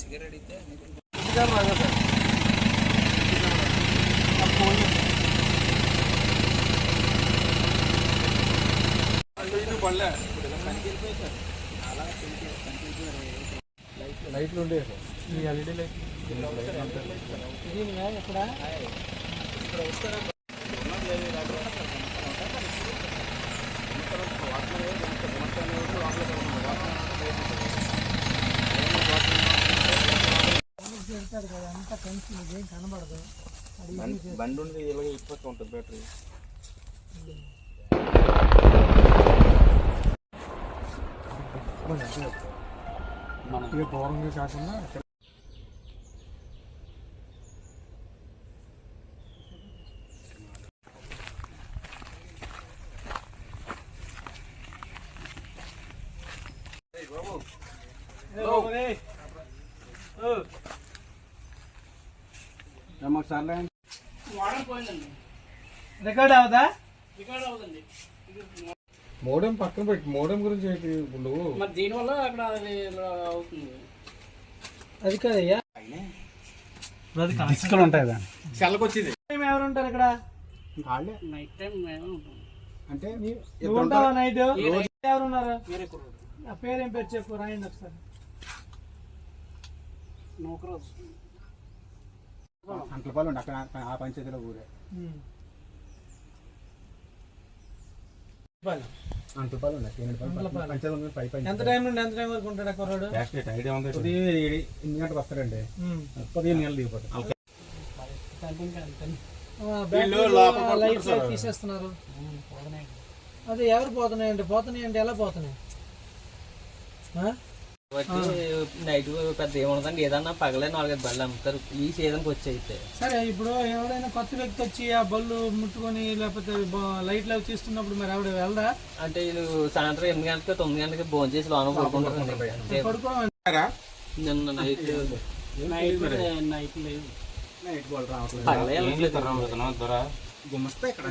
Cigarette ఇస్తే లైట్లు ఉండే ఈ ఎల్ఈడి లైట్ ఇక్కడ వస్తారా అంతా కలిసి ఏం కనబడదు. బండి ఉంది ఇలాగ ఇప్పటి ఉంటుంది బ్యాటరీ. మనకి దూరంగా కాకుండా రికార్డ్ అవుదా? మోడెం పక్కన పెట్టి మోడెం గురించి నువ్వు మరి దీనివల్ల అక్కడ అవుతుంది. అది కాదయ్యా, డిస్కులు ఉంటాయి దాన్ని చల్లకి వచ్చేది. ఎవరు ఉంటారు ఇక్కడ? నైట్ టైం అంటే నువ్వు ఉంటావా నైట్? ఎవరు ఉన్నారు? ఆ పేరేం పేరు చెప్పు, రాయండి ఒకసారి. నూకరాజు అంట్లపాలు ఉండి అక్కడ ఆ పంచాయతీలో ఊరే అంట్లపాలు ఉన్నాయి. ఎంత టైం నుండి ఎంత టైం వరకు ఉంటాడు ఆ కుర్రాడు? ఐడియా ఉంది. 8 గంటలకు వస్తారండి, 15 గంటలు దిగిపోతారు. లైట్స్ తీసేస్తున్నారు. అదే ఎవరు పోతున్నాయండి? పోతున్నాయండి, ఎలా పోతున్నాయి? నైట్ పెద్ద ఏముండదండి, ఏదన్నా పగలే 4-5 బళ్ళు అమ్ముతారు ఈ సీజన్కి వచ్చి. సరే, ఇప్పుడు ఎవరైనా కొత్త వ్యక్తి వచ్చి ఆ బళ్ళు ముట్టుకొని లేకపోతే లైట్లు అవి తీస్తున్నప్పుడు మరి ఆవిడ వెళ్దా? అంటే వీళ్ళు సాయంత్రం 8 గంటలకి 9 గంటలకి భోజనం చేసి లోన పడుకుంటారు. నిన్న నైట్ నైట్ వాళ్ళు పగలే గుమస్తా ఇక్కడ